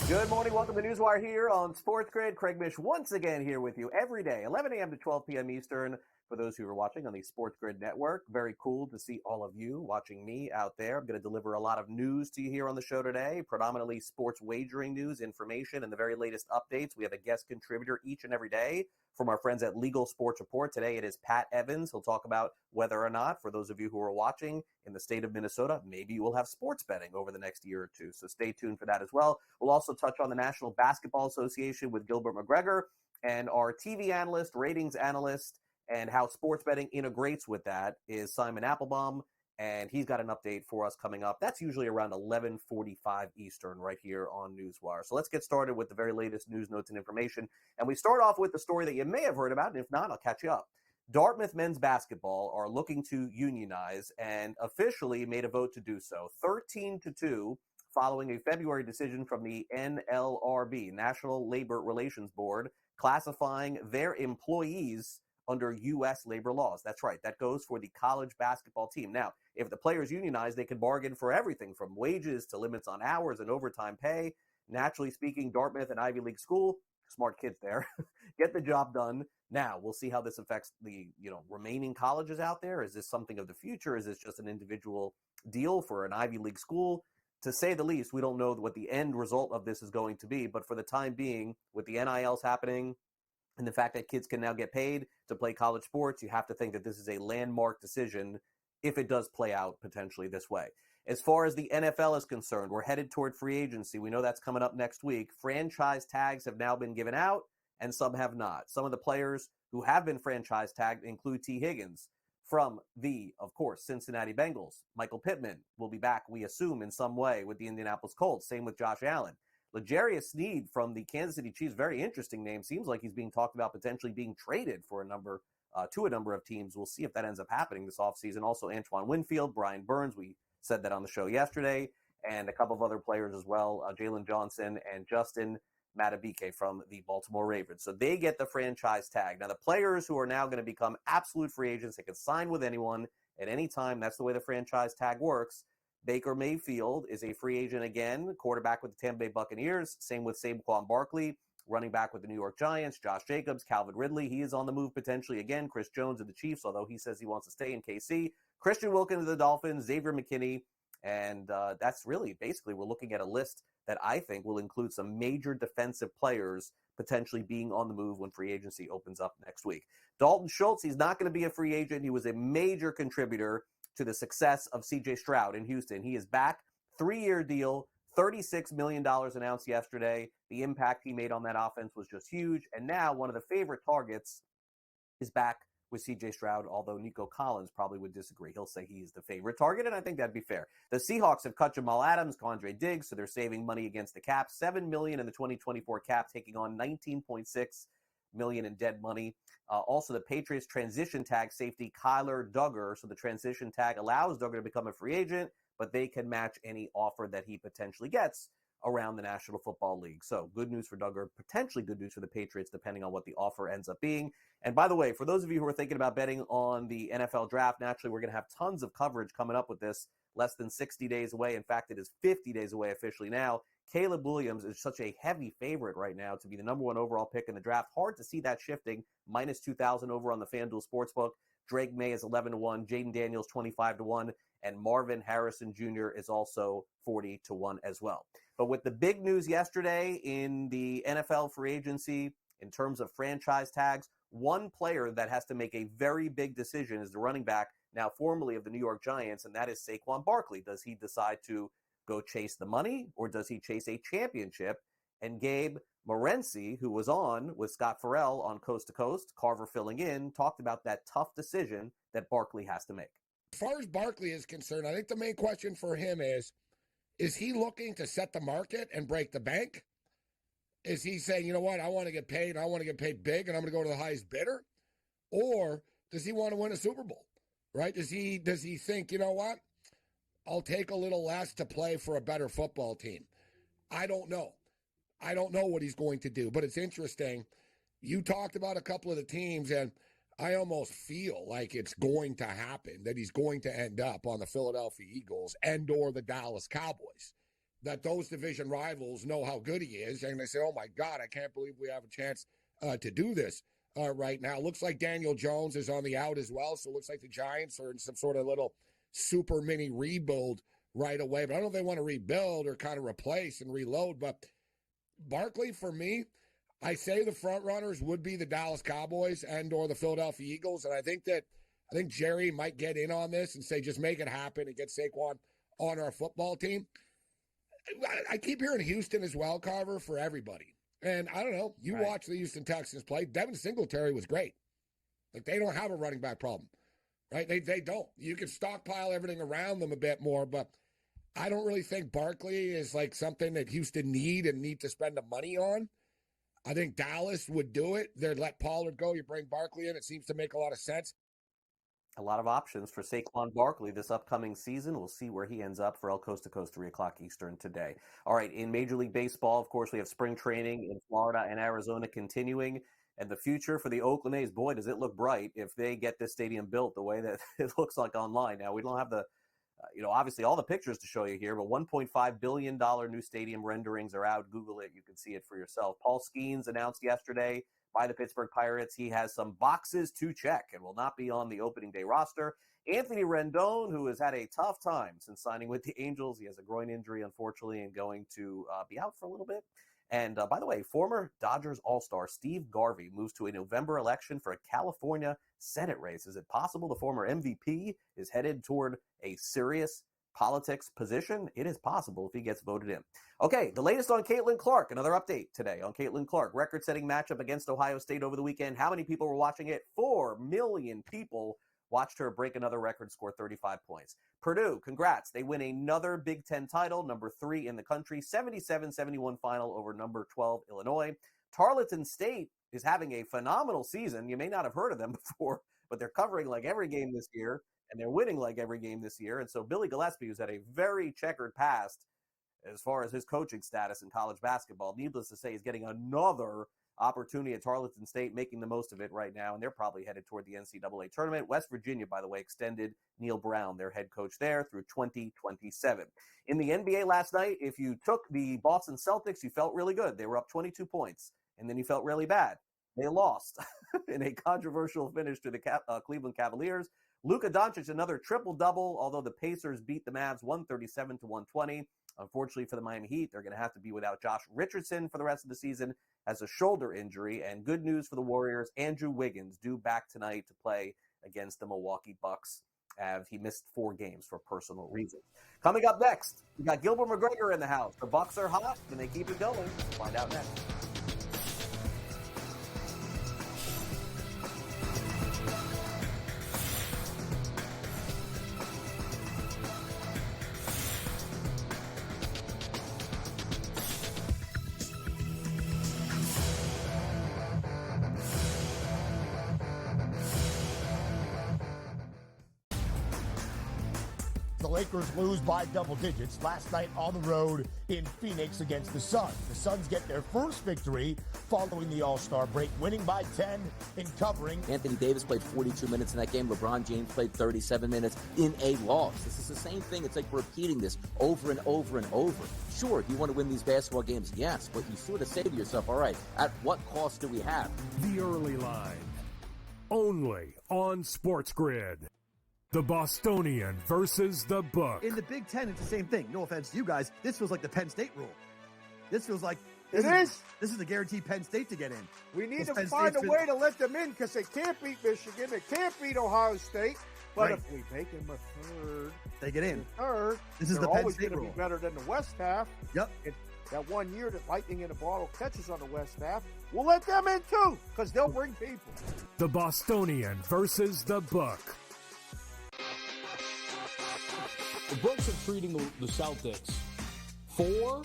Good morning. Welcome to NewsWire here on SportsGrid. Craig Mish once again here with you every day, 11 a.m. to 12 p.m. Eastern. For those who are watching on the SportsGrid network, very cool to see all of you watching me out there. I'm going to deliver a lot of news to you here on the show today, predominantly sports wagering news, information, and the very latest updates. We have a guest contributor each and every day from our friends at Legal Sports Report. Today it is Pat Evans. He'll talk about whether or not, for those of you who are watching in the state of Minnesota, maybe you will have sports betting over the next year or two. So stay tuned for that as well. We'll also touch on the National Basketball Association with Gilbert McGregor and our TV analyst, ratings analyst, and how sports betting integrates with that is Simon Applebaum, and he's got an update for us coming up. That's usually around 11:45 Eastern right here on NewsWire. So let's get started with the very latest news, notes, and information. And we start off with the story that you may have heard about, and if not, I'll catch you up. Dartmouth men's basketball are looking to unionize and officially made a vote to do so, 13-2, following a February decision from the NLRB, National Labor Relations Board, classifying their employees under U.S. labor laws. That's right. That goes for the college basketball team. Now, if the players unionize, they can bargain for everything from wages to limits on hours and overtime pay. Naturally speaking, Dartmouth, an Ivy League school, smart kids there, get the job done. Now, we'll see how this affects the remaining colleges out there. Is this something of the future? Is this just an individual deal for an Ivy League school? To say the least, we don't know what the end result of this is going to be. But for the time being, with the NILs happening, and the fact that kids can now get paid to play college sports, you have to think that this is a landmark decision if it does play out potentially this way. As far as the NFL is concerned, we're headed toward free agency. We know that's coming up next week. Franchise tags have now been given out, and some have not. Some of the players who have been franchise tagged include T. Higgins from the, of course, Cincinnati Bengals. Michael Pittman will be back, we assume, in some way with the Indianapolis Colts. Same with Josh Allen. L'Jarius Sneed from the Kansas City Chiefs, very interesting name. Seems like he's being talked about potentially being traded for to a number of teams. We'll see if that ends up happening this offseason. Also, Antoine Winfield, Brian Burns, we said that on the show yesterday, and a couple of other players as well, Jalen Johnson and Justin Matabike from the Baltimore Ravens. So they get the franchise tag. Now, the players who are now going to become absolute free agents, they can sign with anyone at any time. That's the way the franchise tag works. Baker Mayfield is a free agent again, quarterback with the Tampa Bay Buccaneers. Same with Saquon Barkley, running back with the New York Giants. Josh Jacobs, Calvin Ridley, he is on the move potentially again. Chris Jones of the Chiefs, although he says he wants to stay in KC. Christian Wilkins of the Dolphins, Xavier McKinney, and that's really basically we're looking at a list that I think will include some major defensive players potentially being on the move when free agency opens up next week. Dalton Schultz, he's not going to be a free agent. He was a major contributor to the success of C.J. Stroud in Houston. He is back, 3-year deal, $36 million announced yesterday. The impact he made on that offense was just huge. And now one of the favorite targets is back with C.J. Stroud, although Nico Collins probably would disagree. He'll say he's the favorite target, and I think that'd be fair. The Seahawks have cut Jamal Adams, Condre Diggs, so they're saving money against the cap. $7 million in the 2024 cap, taking on $19.6 million in dead money. Also, the Patriots transition tag safety Kyler Duggar. So the transition tag allows Duggar to become a free agent, but they can match any offer that he potentially gets around the National Football League. So good news for Duggar, potentially good news for the Patriots, depending on what the offer ends up being. And by the way, for those of you who are thinking about betting on the NFL draft, naturally, we're going to have tons of coverage coming up with this, less than 60 days away. In fact, it is 50 days away officially now. Caleb Williams is such a heavy favorite right now to be the number one overall pick in the draft. Hard to see that shifting. Minus 2,000 over on the FanDuel Sportsbook. Drake May is 11-1. Jaden Daniels 25-1. And Marvin Harrison Jr. is also 40-1 as well. But with the big news yesterday in the NFL free agency in terms of franchise tags, one player that has to make a very big decision is the running back, now formerly of the New York Giants, and that is Saquon Barkley. Does he decide to go chase the money, or does he chase a championship? And Gabe Morency, who was on with Scott Farrell on Coast to Coast, Carver filling in, talked about that tough decision that Barkley has to make. As far as Barkley is concerned, I think the main question for him is he looking to set the market and break the bank? Is he saying, you know what, I want to get paid big, and I'm going to go to the highest bidder? Or does he want to win a Super Bowl, right? Does he think, you know what, I'll take a little less to play for a better football team? I don't know. I don't know what he's going to do, but it's interesting. You talked about a couple of the teams, and I almost feel like it's going to happen, that he's going to end up on the Philadelphia Eagles and or the Dallas Cowboys. that those division rivals know how good he is, and they say, oh, my God, I can't believe we have a chance to do this right now. Looks like Daniel Jones is on the out as well, so it looks like the Giants are in some sort of little super mini rebuild right away. But I don't know if they want to rebuild or kind of replace and reload. But Barkley, for me, I say the front runners would be the Dallas Cowboys and or the Philadelphia Eagles, and I think Jerry might get in on this and say, just make it happen and get Saquon on our football team. I keep hearing Houston as well, Carver, for everybody. And I don't know, you watch the Houston Texans play. Devin Singletary was great. Like, they don't have a running back problem, right? They don't. You can stockpile everything around them a bit more, but I don't really think Barkley is like something that Houston need to spend the money on. I think Dallas would do it. They'd let Pollard go. You bring Barkley in. It seems to make a lot of sense. A lot of options for Saquon Barkley this upcoming season. We'll see where he ends up for El Coast to Coast, 3 o'clock Eastern today. All right, in Major League Baseball, of course, we have spring training in Florida and Arizona continuing. And the future for the Oakland A's, boy, does it look bright if they get this stadium built the way that it looks like online. Now, we don't have the, obviously all the pictures to show you here, but $1.5 billion new stadium renderings are out. Google it. You can see it for yourself. Paul Skeens announced yesterday by the Pittsburgh Pirates he has some boxes to check and will not be on the opening day roster. Anthony Rendon, who has had a tough time since signing with the Angels. He has a groin injury, unfortunately, and going to be out for a little bit. And by the way, former Dodgers All-Star Steve Garvey moves to a November election for a California Senate race. Is it possible the former MVP is headed toward a serious politics position? It is possible if he gets voted in. Okay, the latest on Caitlin Clark. Another update today on Caitlin Clark. Record-setting matchup against Ohio State over the weekend. How many people were watching it? 4 million people watched her break another record, score 35 points. Purdue, congrats. They win another Big Ten title, number 3 in the country, 77-71 final over number 12 Illinois. Tarleton State is having a phenomenal season. You may not have heard of them before, but they're covering like every game this year, and they're winning like every game this year. And so Billy Gillespie, who's had a very checkered past as far as his coaching status in college basketball, needless to say, is getting another opportunity at Tarleton State, making the most of it right now, and they're probably headed toward the NCAA tournament. West Virginia, by the way, extended Neil Brown, their head coach there, through 2027. In the NBA last night, if you took the Boston Celtics, you felt really good. They were up 22 points, and then you felt really bad. They lost in a controversial finish to the Cleveland Cavaliers. Luka Doncic, another triple-double, although the Pacers beat the Mavs 137-120. Unfortunately for the Miami Heat, they're going to have to be without Josh Richardson for the rest of the season as a shoulder injury. And good news for the Warriors, Andrew Wiggins due back tonight to play against the Milwaukee Bucks. He missed 4 games for personal reasons. Coming up next, we got Gilbert McGregor in the house. The Bucks are hot, and they keep it going. We'll find out next. The Lakers lose by double digits last night on the road in Phoenix against the Suns. The Suns get their first victory following the All-Star break, winning by 10 and covering. Anthony Davis played 42 minutes in that game. LeBron James played 37 minutes in a loss. This is the same thing. It's like repeating this over and over and over. Sure, do you want to win these basketball games? Yes, but you sort of say to yourself, all right, at what cost do we have? The Early Line, only on SportsGrid. The Bostonian versus the Book. In the Big Ten, it's the same thing. No offense to you guys. This feels like the Penn State rule. This feels like This is the guaranteed Penn State to get in. We need to Penn find State's a way to let them in because they can't beat Michigan. They can't beat Ohio State. But Right. if we make them a third, They get in. this is they're the Penn always State going to rule. be better than the West half. Yep. That 1 year that Lightning in a Bottle catches on the West half, we'll let them in too because they'll bring people. The Bostonian versus the Book. The Books are treating the Celtics 4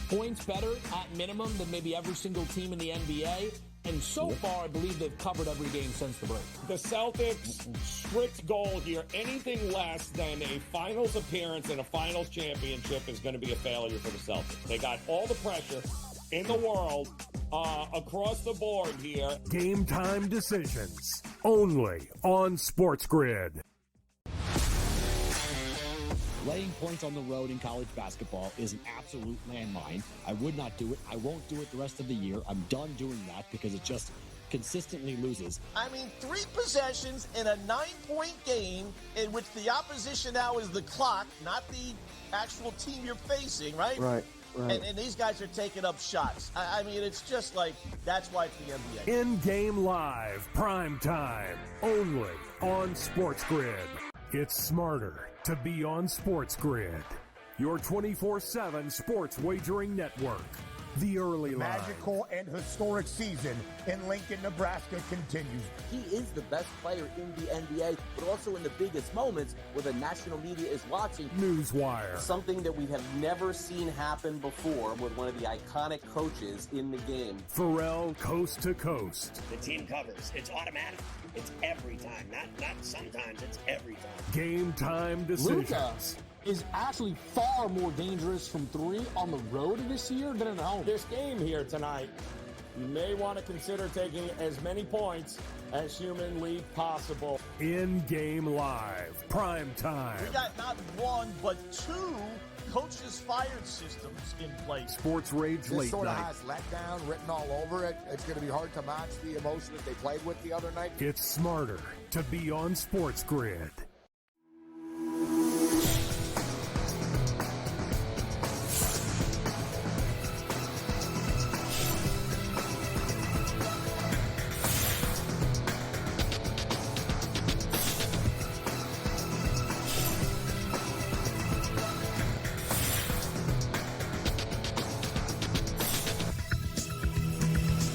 points better at minimum than maybe every single team in the NBA. And so far, I believe they've covered every game since the break. The Celtics' strict goal here, anything less than a finals appearance and a finals championship is going to be a failure for the Celtics. They got all the pressure in the world across the board here. Game time decisions, only on SportsGrid. Laying points on the road in college basketball is an absolute landmine. I would not do it. I won't do it the rest of the year. I'm done doing that because it just consistently loses. I mean, 3 possessions in a 9-point game in which the opposition now is the clock, not the actual team you're facing, right? Right. And these guys are taking up shots. I mean, it's just like, that's why it's the NBA. In-game live, prime time, only on SportsGrid. It's smarter to be on SportsGrid, your 24/7 sports wagering network. The early line. Magical and historic season in Lincoln, Nebraska continues. He is the best player in the NBA, but also in the biggest moments where the national media is watching. NewsWire. Something that we have never seen happen before with one of the iconic coaches in the game. Pharrell coast to coast. The team covers. It's automatic. It's every time. Not sometimes. It's every time. Game time decisions. Luka is actually far more dangerous from 3 on the road this year than at home. This game here tonight, you may want to consider taking as many points as humanly possible. In-game live, prime time. We got not 1, but 2 coaches fired systems in place. Sports Rage This late sort of night. has letdown written all over it. It's going to be hard to match the emotion that they played with the other night. It's smarter to be on SportsGrid.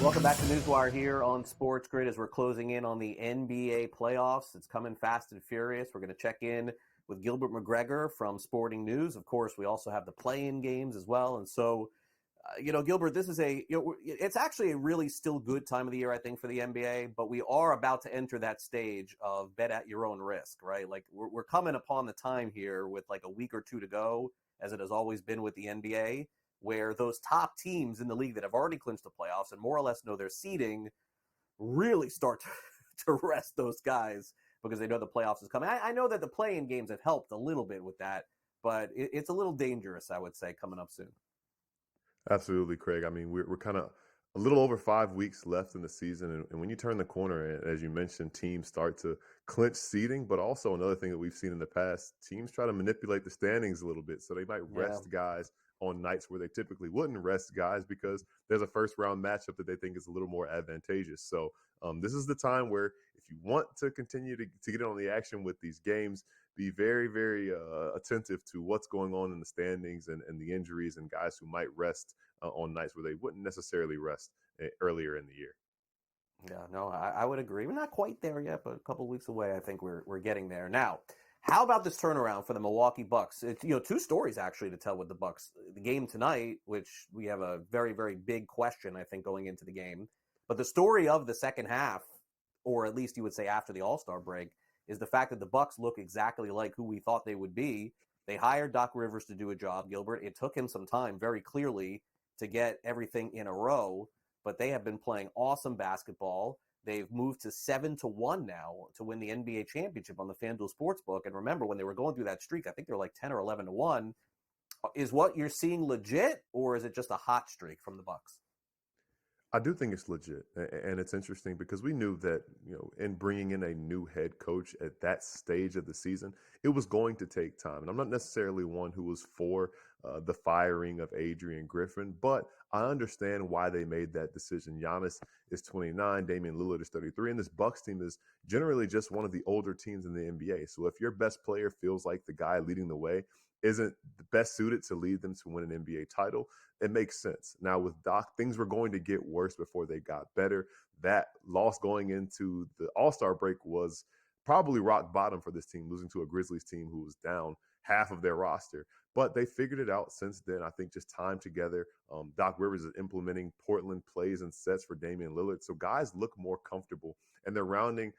Welcome back to NewsWire here on SportsGrid as we're closing in on the NBA playoffs. It's coming fast and furious. We're going to check in with Gilbert McGregor from Sporting News. Of course, we also have the play-in games as well. And so, Gilbert, this is it's actually a really still good time of the year, I think, for the NBA, but we are about to enter that stage of bet at your own risk, right? Like we're coming upon the time here with like a week or 2 to go, as it has always been with the NBA, where those top teams in the league that have already clinched the playoffs and more or less know their seeding really start to rest those guys because they know the playoffs is coming. I know that the play-in games have helped a little bit with that, but it's a little dangerous, I would say, coming up soon. Absolutely, Craig. I mean, we're kind of a little over 5 weeks left in the season. And when you turn the corner, as you mentioned, teams start to clinch seeding, but also another thing that we've seen in the past, teams try to manipulate the standings a little bit. So they might rest guys on nights where they typically wouldn't rest guys because there's a first round matchup that they think is a little more advantageous. So this is the time where if you want to continue to get on the action with these games, be very, very attentive to what's going on in the standings and the injuries and guys who might rest on nights where they wouldn't necessarily rest earlier in the year. Yeah, no, I would agree. We're not quite there yet, but a couple of weeks away, I think we're getting there. Now, how about this turnaround for the Milwaukee Bucks? It's, 2 stories actually to tell with the Bucks. The game tonight, which we have a very, very big question, I think, going into the game. But the story of the second half, or at least you would say after the All-Star break, is the fact that the Bucks look exactly like who we thought they would be. They hired Doc Rivers to do a job, Gilbert. It took him some time, very clearly, to get everything in a row, but they have been playing awesome basketball. They've moved to 7-1 now to win the NBA championship on the FanDuel Sportsbook. And remember, when they were going through that streak, I think they were like 10 or 11-1. Is what you're seeing legit, or is it just a hot streak from the Bucks? I do think it's legit, and it's interesting because we knew that, in bringing in a new head coach at that stage of the season, it was going to take time. And I'm not necessarily one who was for the firing of Adrian Griffin, but I understand why they made that decision. Giannis is 29, Damian Lillard is 33, and this Bucks team is generally just one of the older teams in the NBA. So if your best player feels like the guy leading the way isn't the best suited to lead them to win an NBA title, it makes sense. Now with Doc, things were going to get worse before they got better. That loss going into the All-Star break was probably rock bottom for this team, losing to a Grizzlies team who was down half of their roster. But they figured it out since then. I think just time together. Doc Rivers is implementing Portland plays and sets for Damian Lillard. So guys look more comfortable, and they're rounding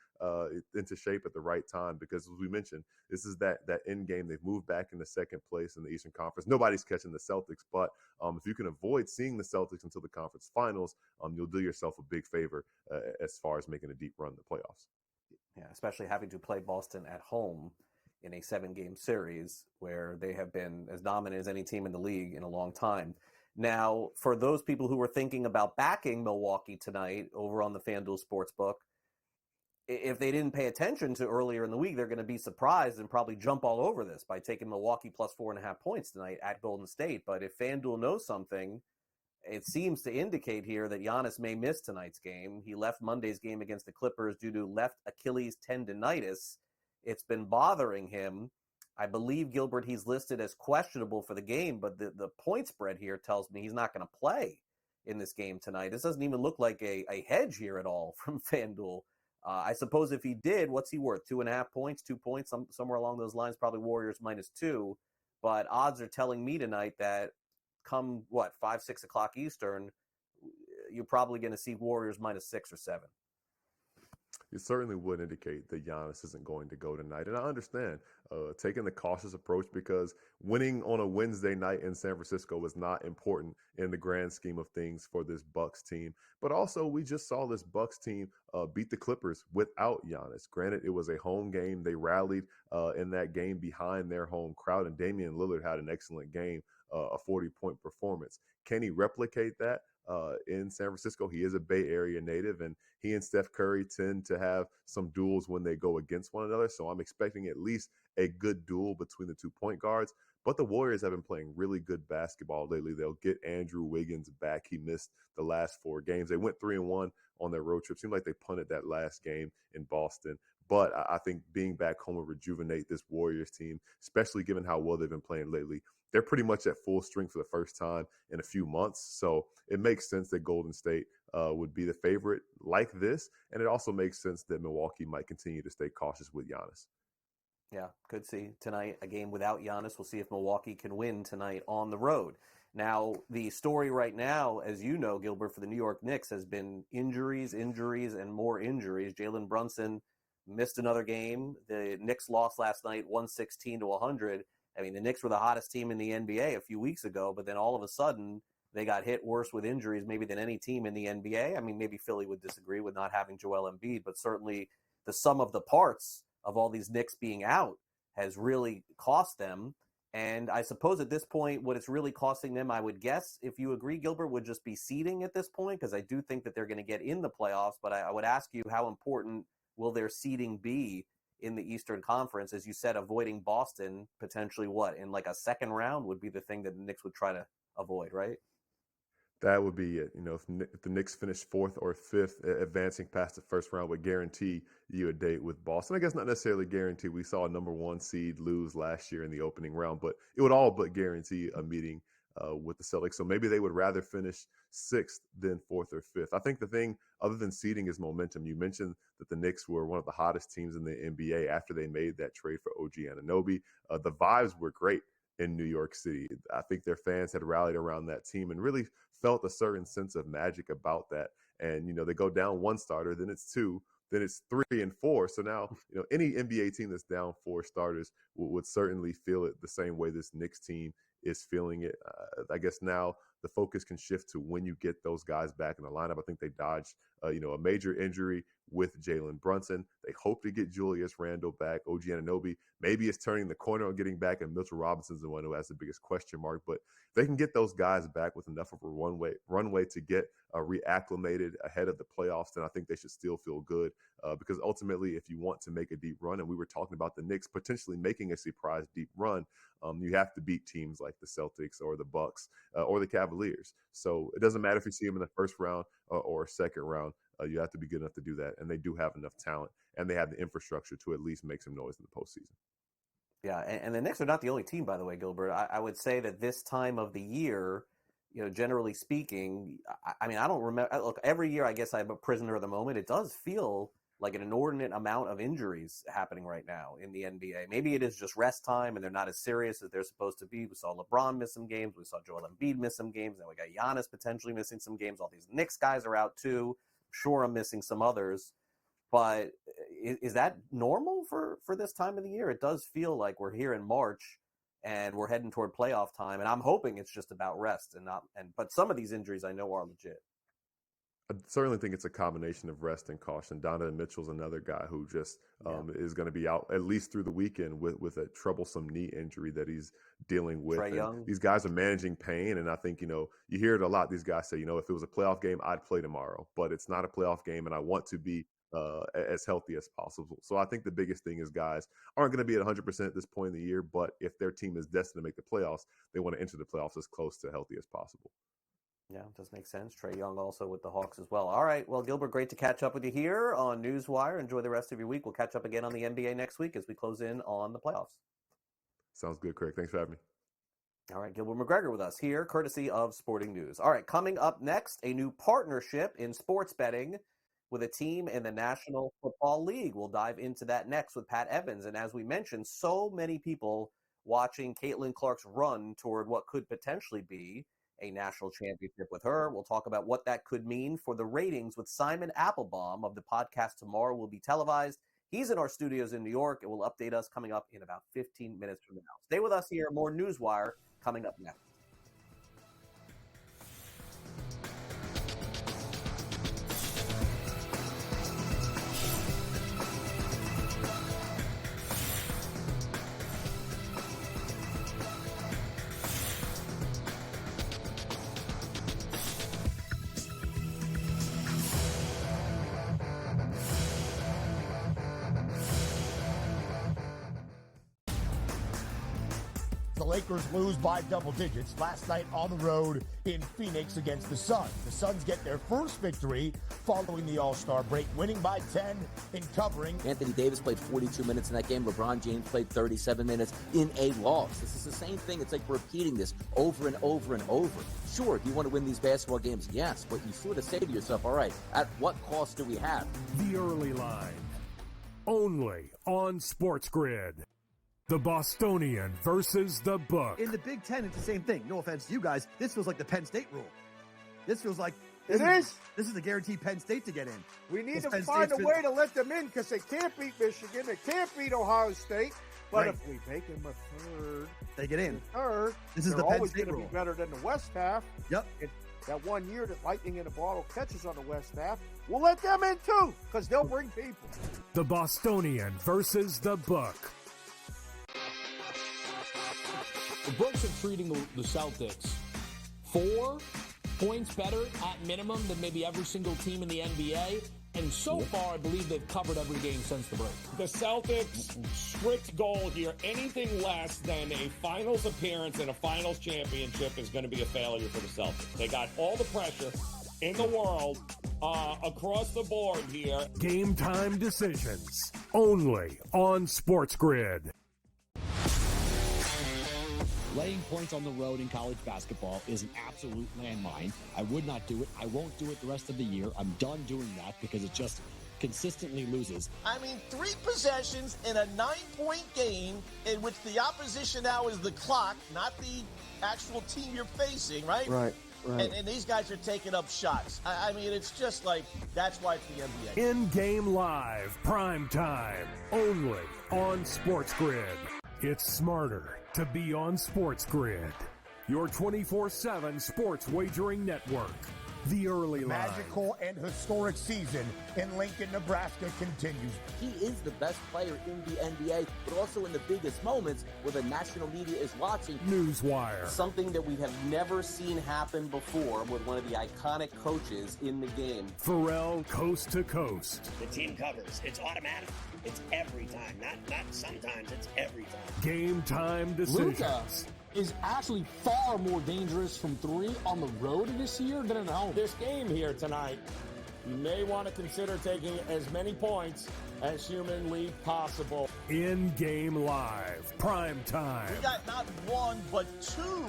into shape at the right time because, as we mentioned, this is that end game. They've moved back into second place in the Eastern Conference. Nobody's catching the Celtics, but if you can avoid seeing the Celtics until the conference finals, you'll do yourself a big favor as far as making a deep run in the playoffs. Yeah, especially having to play Boston at home in a 7-game series where they have been as dominant as any team in the league in a long time. Now, for those people who were thinking about backing Milwaukee tonight over on the FanDuel Sportsbook, if they didn't pay attention to earlier in the week, they're going to be surprised and probably jump all over this by taking Milwaukee plus 4.5 points tonight at Golden State. But if FanDuel knows something, it seems to indicate here that Giannis may miss tonight's game. He left Monday's game against the Clippers due to left Achilles tendonitis. It's been bothering him. I believe, Gilbert, he's listed as questionable for the game, but the point spread here tells me he's not going to play in this game tonight. This doesn't even look like a hedge here at all from FanDuel. I suppose if he did, what's he worth? 2.5 points, 2 points, somewhere along those lines, probably Warriors -2. But odds are telling me tonight that come, 5, 6 o'clock Eastern, you're probably going to see Warriors -6 or 7. It certainly would indicate that Giannis isn't going to go tonight. And I understand taking the cautious approach because winning on a Wednesday night in San Francisco was not important in the grand scheme of things for this Bucks team. But also, we just saw this Bucks team beat the Clippers without Giannis. Granted, it was a home game. They rallied in that game behind their home crowd, and Damian Lillard had an excellent game, a 40-point performance. Can he replicate that in San Francisco? He is a Bay Area native, and he and Steph Curry tend to have some duels when they go against one another. So I'm expecting at least a good duel between the 2 point guards. But the Warriors have been playing really good basketball lately. They'll get Andrew Wiggins back. He missed the last 4 games. They went 3-1 on their road trip. Seemed like they punted that last game in Boston. But I think being back home will rejuvenate this Warriors team, especially given how well they've been playing lately. They're pretty much at full strength for the first time in a few months. So it makes sense that Golden State would be the favorite like this. And it also makes sense that Milwaukee might continue to stay cautious with Giannis. Yeah, could see tonight a game without Giannis. We'll see if Milwaukee can win tonight on the road. Now, the story right now, as you know, Gilbert, for the New York Knicks has been injuries, and more injuries. Jalen Brunson missed another game. The Knicks lost last night 116-100. I mean, the Knicks were the hottest team in the NBA a few weeks ago, but then all of a sudden they got hit worse with injuries maybe than any team in the NBA. I mean, maybe Philly would disagree with not having Joel Embiid, but certainly the sum of the parts of all these Knicks being out has really cost them. And I suppose at this point, what it's really costing them, I would guess, if you agree, Gilbert, would just be seeding at this point, because I do think that they're going to get in the playoffs. But I would ask you, how important will their seeding be in the Eastern Conference? As you said, avoiding Boston potentially in like a second round would be the thing that the Knicks would try to avoid, right? That would be it. If the Knicks finish 4th or 5th, advancing past the first round would guarantee you a date with Boston. I guess not necessarily guarantee. We saw a number 1 seed lose last year in the opening round, but it would all but guarantee a meeting with the Celtics. So maybe they would rather finish 6th than 4th or 5th. I think the thing other than seeding is momentum. You mentioned that the Knicks were one of the hottest teams in the NBA after they made that trade for OG Anunoby. The vibes were great in New York City. I think their fans had rallied around that team and really felt a certain sense of magic about that. And, they go down 1 starter, then it's 2, then it's 3 and 4. So now, any NBA team that's down 4 starters would certainly feel it the same way this Knicks team is feeling it. I guess now the focus can shift to when you get those guys back in the lineup. I think they dodged, a major injury with Jalen Brunson. They hope to get Julius Randle back. OG Anunoby maybe is turning the corner on getting back, and Mitchell Robinson's the one who has the biggest question mark. But they can get those guys back with enough of a runway to get reacclimated ahead of the playoffs, then I think they should still feel good because ultimately, if you want to make a deep run, and we were talking about the Knicks potentially making a surprise deep run, you have to beat teams like the Celtics or the Bucks or the Cavaliers. So it doesn't matter if you see them in the first round or second round. You have to be good enough to do that, and they do have enough talent, and they have the infrastructure to at least make some noise in the postseason. Yeah, and the Knicks are not the only team, by the way, Gilbert. I would say that this time of the year, generally speaking, I mean, I don't remember. Look, every year, I guess I'm a prisoner of the moment. It does feel like an inordinate amount of injuries happening right now in the NBA. Maybe it is just rest time, and they're not as serious as they're supposed to be. We saw LeBron miss some games. We saw Joel Embiid miss some games. Now we got Giannis potentially missing some games. All these Knicks guys are out too. Sure, I'm missing some others. But is that normal for this time of the year? It does feel like we're here in March and we're heading toward playoff time. And I'm hoping it's just about rest but some of these injuries I know are legit. I certainly think it's a combination of rest and caution. Donovan Mitchell's another guy who just is going to be out at least through the weekend with a troublesome knee injury that he's dealing with. Trae Young. These guys are managing pain, and I think, you hear it a lot. These guys say, if it was a playoff game, I'd play tomorrow, but it's not a playoff game, and I want to be as healthy as possible. So I think the biggest thing is guys aren't going to be at 100% at this point in the year, but if their team is destined to make the playoffs, they want to enter the playoffs as close to healthy as possible. Yeah, it does make sense. Trae Young also with the Hawks as well. All right. Well, Gilbert, great to catch up with you here on NewsWire. Enjoy the rest of your week. We'll catch up again on the NBA next week as we close in on the playoffs. Sounds good, Craig. Thanks for having me. All right. Gilbert McGregor with us here, courtesy of Sporting News. All right. Coming up next, a new partnership in sports betting with a team in the National Football League. We'll dive into that next with Pat Evans. And as we mentioned, so many people watching Caitlin Clark's run toward what could potentially be a national championship with her. We'll talk about what that could mean for the ratings with Simon Applebaum of the podcast Tomorrow Will Be Televised. He's in our studios in New York and will update us coming up in about 15 minutes from now. Stay with us here. More NewsWire coming up next. The Lakers lose by double digits last night on the road in Phoenix against the Suns. The Suns get their first victory following the All-Star break, winning by 10 in covering. Anthony Davis played 42 minutes in that game. LeBron James played 37 minutes in a loss. This is the same thing. It's like repeating this over and over and over. Sure, do you want to win these basketball games? Yes, but you sort of say to yourself, all right, at what cost do we have? The early line. Only on SportsGrid. The Bostonian versus the Book. In the Big Ten, it's the same thing. No offense to you guys. This feels like the Penn State rule. This feels like This is the guaranteed Penn State to get in. We need to Penn find State's a way to let them in because they can't beat Michigan. They can't beat Ohio State. But Right. if we make them a third, They get in. This is they're the Penn always State going to rule. be better than the West half. Yep. And that 1 year that lightning in a bottle catches on the West half, we'll let them in too because they'll bring people. The Bostonian versus the Book. The books are treating the Celtics 4 points better at minimum than maybe every single team in the NBA. And so far, I believe they've covered every game since the break. The Celtics' strict goal here, anything less than a finals appearance and a finals championship is going to be a failure for the Celtics. They got all the pressure in the world across the board here. Game time decisions. Only on SportsGrid. Laying points on the road in college basketball is an absolute landmine. I would not do it. I won't do it the rest of the year. I'm done doing that because it just consistently loses. I mean, 3 possessions in a 9-point game in which the opposition now is the clock, not the actual team you're facing, right? Right. And these guys are taking up shots. I mean, it's just like, that's why it's the NBA. In-game live, prime time, only on SportsGrid. It's smarter to be on SportsGrid, your 24/7 sports wagering network. The early line. Magical and historic season in Lincoln, Nebraska continues. He is the best player in the NBA, but also in the biggest moments where the national media is watching. NewsWire. Something that we have never seen happen before with one of the iconic coaches in the game. Pharrell coast to coast. The team covers. It's automatic. It's every time. Not sometimes. It's every time. Game time decisions. Luka is actually far more dangerous from 3 on the road this year than at home. This game here tonight, you may want to consider taking as many points as humanly possible. In-game live, prime time. We got not 1, but 2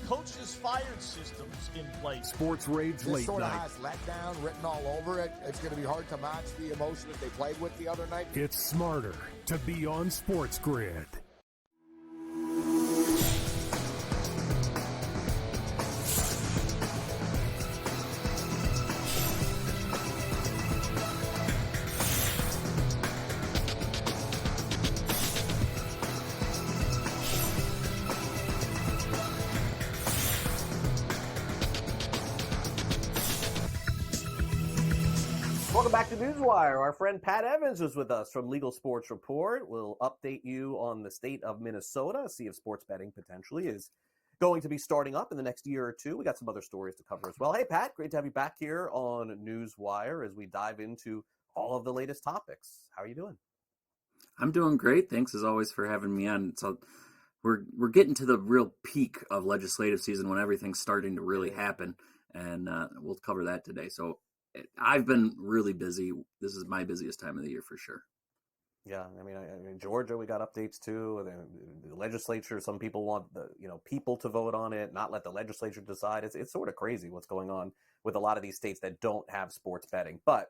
coaches fired systems in place. Sports Rage This late sort of night. has letdown written all over it. It's going to be hard to match the emotion that they played with the other night. It's smarter to be on SportsGrid. Welcome back to NewsWire. Our friend Pat Evans is with us from Legal Sports Report. We'll update you on the state of Minnesota, see if sports betting potentially is going to be starting up in the next year or two. We got some other stories to cover as well. Hey, Pat, great to have you back here on NewsWire as we dive into all of the latest topics. How are you doing? I'm doing great. Thanks as always for having me on. So we're getting to the real peak of legislative season when everything's starting to really happen, and we'll cover that today. So I've been really busy. This is my busiest time of the year for sure. Yeah, I mean, Georgia, we got updates too. The legislature, some people want the people to vote on it, not let the legislature decide. It's sort of crazy what's going on with a lot of these states that don't have sports betting. But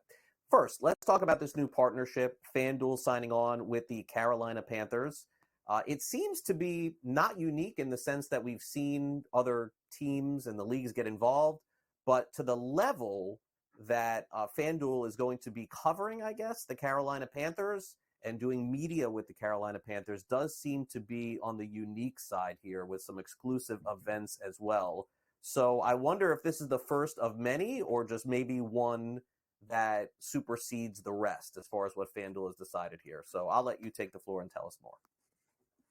first, let's talk about this new partnership. FanDuel signing on with the Carolina Panthers. It seems to be not unique in the sense that we've seen other teams and the leagues get involved, but to the level that FanDuel is going to be covering, I guess, the Carolina Panthers and doing media with the Carolina Panthers does seem to be on the unique side here with some exclusive events as well. So I wonder if this is the first of many or just maybe one that supersedes the rest as far as what FanDuel has decided here. So I'll let you take the floor and tell us more.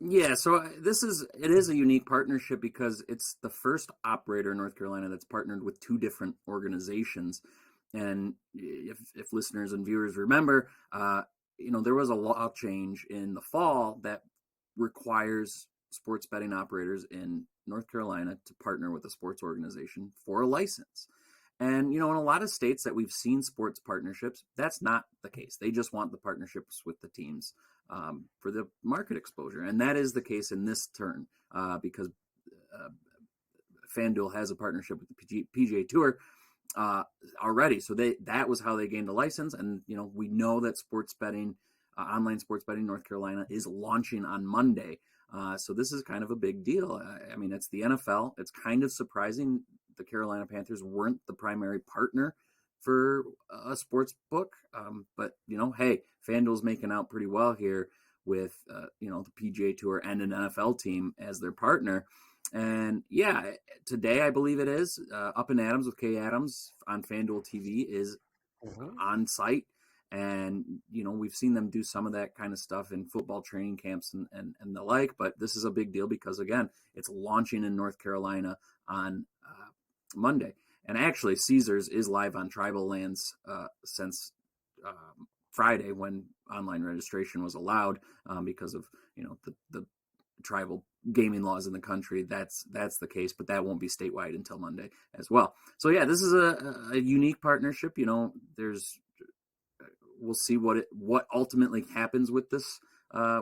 Yeah, so it is a unique partnership because it's the first operator in North Carolina that's partnered with two different organizations. And if listeners and viewers remember, there was a law change in the fall that requires sports betting operators in North Carolina to partner with a sports organization for a license. And, in a lot of states that we've seen sports partnerships, that's not the case. They just want the partnerships with the teams for the market exposure. And that is the case in this turn because FanDuel has a partnership with the PGA Tour already. So that was how they gained a license. And, we know that sports betting, online sports betting in North Carolina is launching on Monday. So this is kind of a big deal. I mean, it's the NFL. It's kind of surprising the Carolina Panthers weren't the primary partner for a sports book. But, hey, FanDuel's making out pretty well here with, the PGA Tour and an NFL team as their partner. And yeah, today I believe it is Up and Adams with Kay Adams on FanDuel TV is on site. And, we've seen them do some of that kind of stuff in football training camps and the like. But this is a big deal because, again, it's launching in North Carolina on Monday. And actually, Caesars is live on tribal lands since Friday when online registration was allowed because of, the tribal gaming laws in the country. That's the case, but that won't be statewide until Monday as well. So yeah, this is a unique partnership. We'll see what ultimately happens with this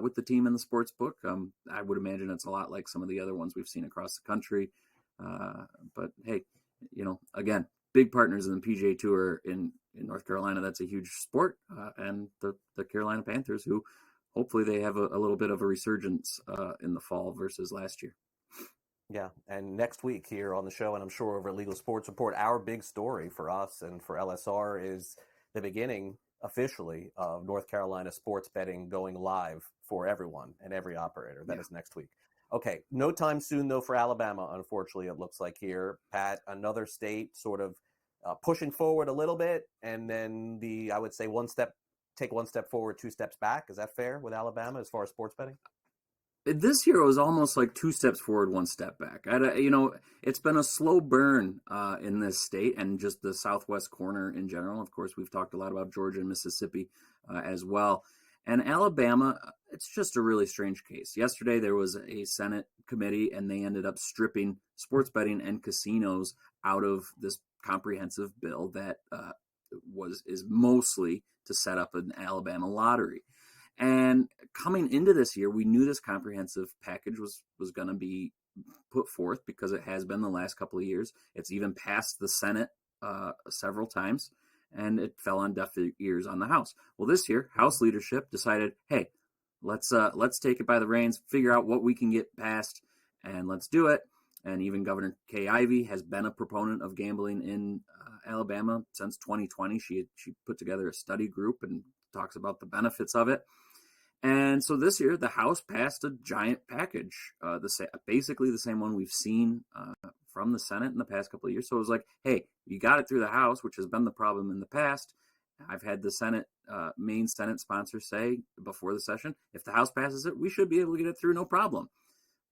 with the team and the sports book. I would imagine it's a lot like some of the other ones we've seen across the country. But hey, again, big partners in the PGA Tour in North Carolina. That's a huge sport, and the Carolina Panthers, who hopefully they have a little bit of a resurgence in the fall versus last year. Yeah, and next week here on the show, and I'm sure over at Legal Sports Report, our big story for us and for LSR is the beginning officially of North Carolina sports betting going live for everyone and every operator. That is next week. Okay, no time soon, though, for Alabama, unfortunately, it looks like here. Pat, another state sort of pushing forward a little bit, and then I would say take one step forward, two steps back. Is that fair with Alabama as far as sports betting? This year was almost like two steps forward, one step back. It's been a slow burn in this state and just the southwest corner in general. Of course, we've talked a lot about Georgia and Mississippi as well. And Alabama, it's just a really strange case. Yesterday, there was a Senate committee, and they ended up stripping sports betting and casinos out of this comprehensive bill that is mostly to set up an Alabama lottery. And coming into this year, we knew this comprehensive package was going to be put forth because it has been the last couple of years. It's even passed the Senate several times, and it fell on deaf ears on the House. Well, this year, House leadership decided, hey, let's take it by the reins, figure out what we can get passed, and let's do it. And even Governor Kay Ivey has been a proponent of gambling in Alabama since 2020. She put together a study group and talks about the benefits of it. And so this year, the House passed a giant package, basically the same one we've seen from the Senate in the past couple of years. So it was like, hey, you got it through the House, which has been the problem in the past. I've had the Senate, main Senate sponsor say before the session, if the House passes it, we should be able to get it through no problem.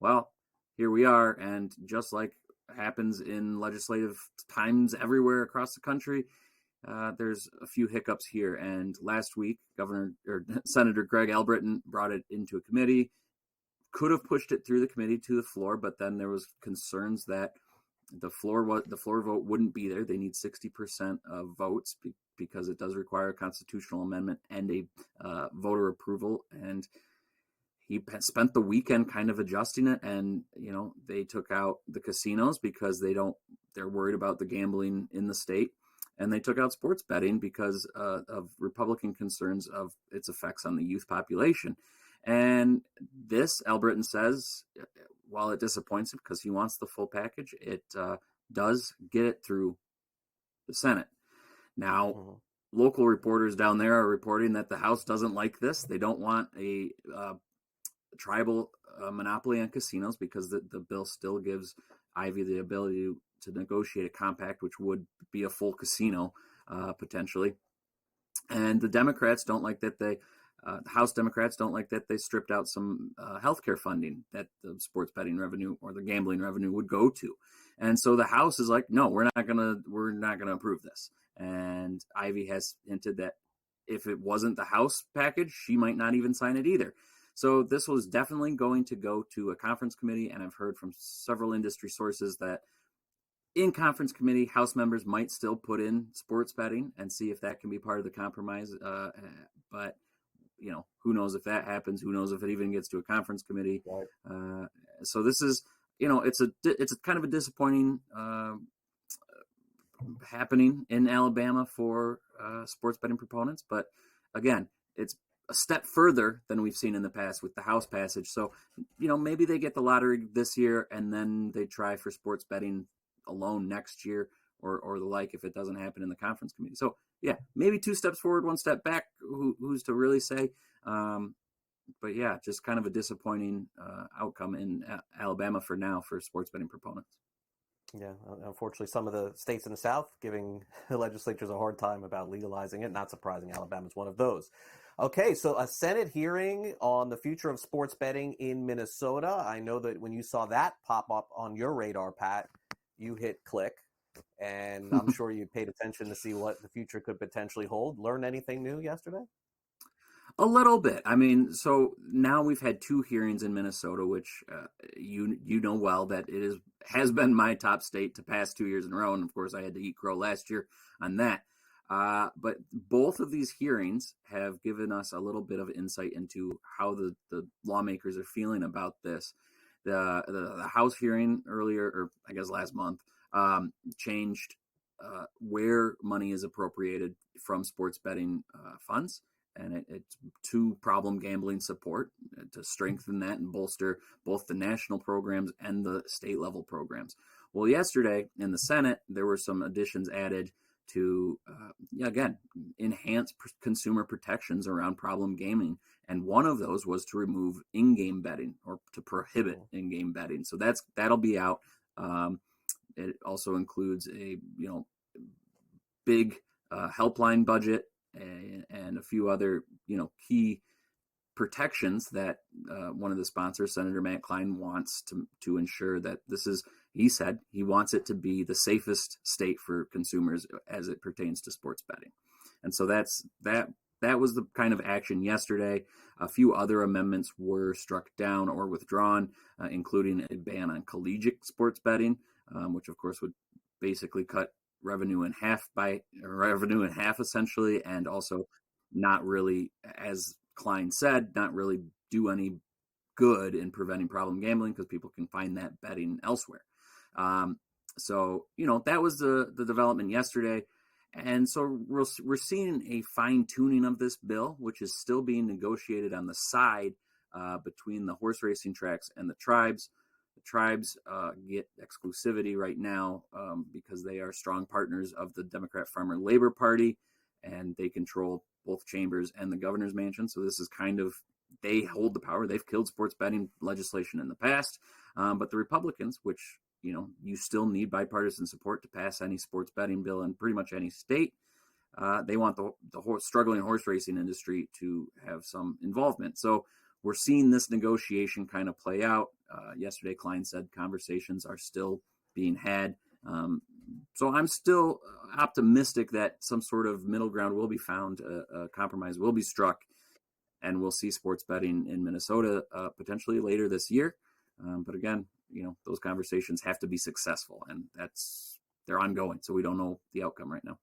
Well, here we are, and just like happens in legislative times everywhere across the country, there's a few hiccups here. And last week, Senator Greg Albritton brought it into a committee, could have pushed it through the committee to the floor, but then there was concerns that the floor vote wouldn't be there. They need 60% of votes because it does require a constitutional amendment and a voter approval. And he spent the weekend kind of adjusting it, and they took out the casinos because they're worried about the gambling in the state, and they took out sports betting because of Republican concerns of its effects on the youth population. And this, Albritton says, while it disappoints him because he wants the full package, it does get it through the Senate. Now, local reporters down there are reporting that the House doesn't like this. They don't want a tribal monopoly on casinos because the bill still gives Ivy the ability to negotiate a compact, which would be a full casino potentially. And the Democrats don't like that the House Democrats don't like that they stripped out some healthcare funding that the sports betting revenue or the gambling revenue would go to. And so the House is like, no, we're not gonna approve this. And Ivy has hinted that if it wasn't the House package, she might not even sign it either. So this was definitely going to go to a conference committee, and I've heard from several industry sources that in conference committee, House members might still put in sports betting and see if that can be part of the compromise. But who knows if that happens? Who knows if it even gets to a conference committee? Right. So this is, it's a kind of a disappointing happening in Alabama for sports betting proponents. But again, it's a step further than we've seen in the past with the House passage. So, maybe they get the lottery this year and then they try for sports betting alone next year or the like if it doesn't happen in the conference committee. So, yeah, maybe 2 steps forward, 1 step back. Who's to really say? But, yeah, just kind of a disappointing outcome in Alabama for now for sports betting proponents. Yeah, unfortunately, some of the states in the South giving the legislatures a hard time about legalizing it. Not surprising, Alabama's one of those. Okay, so a Senate hearing on the future of sports betting in Minnesota. I know that when you saw that pop up on your radar, Pat, you hit click, and I'm sure you paid attention to see what the future could potentially hold. Learn anything new yesterday? A little bit. I mean, so now we've had 2 hearings in Minnesota, which you know well that it has been my top state to pass 2 years in a row, and of course I had to eat crow last year on that. But both of these hearings have given us a little bit of insight into how the lawmakers are feeling about this. The House hearing earlier, or I guess last month, changed where money is appropriated from sports betting funds. And it's to problem gambling support to strengthen that and bolster both the national programs and the state level programs. Well, yesterday in the Senate, there were some additions added to, again, enhance consumer protections around problem gaming. And one of those was to remove in-game betting or to prohibit in-game betting. So that'll be out. It also includes a, big helpline budget and a few other, key protections that one of the sponsors, Senator Matt Klein, wants to ensure that this is, he said, he wants it to be the safest state for consumers as it pertains to sports betting. And so that was the kind of action yesterday. A few other amendments were struck down or withdrawn, including a ban on collegiate sports betting, which of course would basically cut revenue in half essentially, and also not really, as Klein said, not really do any good in preventing problem gambling because people can find that betting elsewhere. So that was the development yesterday, and so we're seeing a fine tuning of this bill, which is still being negotiated on the side between the horse racing tracks and the tribes. The tribes get exclusivity right now because they are strong partners of the Democrat Farmer Labor Party, and they control both chambers and the governor's mansion. So this is kind of, they hold the power. They've killed sports betting legislation in the past. But the Republicans, which, you still need bipartisan support to pass any sports betting bill in pretty much any state, they want the struggling horse racing industry to have some involvement. So we're seeing this negotiation kind of play out. Yesterday, Klein said conversations are still being had. So I'm still optimistic that some sort of middle ground will be found, a compromise will be struck, and we'll see sports betting in Minnesota potentially later this year. But again, those conversations have to be successful, and they're ongoing. So we don't know the outcome right now.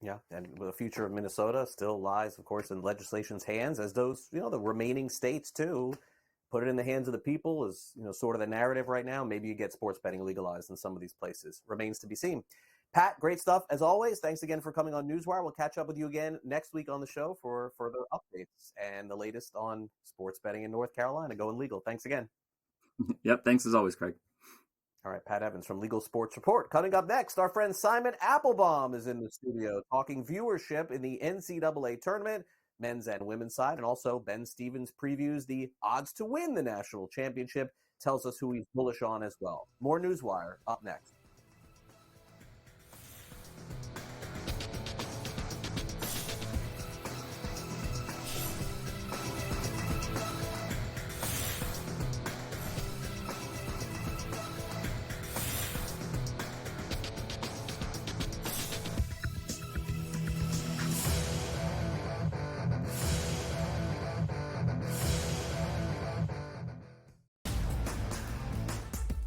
Yeah, and the future of Minnesota still lies, of course, in legislation's hands, as those, the remaining states too. Put it in the hands of the people is, sort of the narrative right now. Maybe you get sports betting legalized in some of these places. Remains to be seen. Pat, great stuff as always. Thanks again for coming on NewsWire. We'll catch up with you again next week on the show for further updates and the latest on sports betting in North Carolina going legal. Thanks again. Yep, thanks as always, Craig. All right, Pat Evans from Legal Sports Report. Coming up next, our friend Simon Applebaum is in the studio talking viewership in the NCAA tournament, men's and women's side, and also Ben Stevens previews the odds to win the national championship, tells us who he's bullish on as well. More NewsWire up next.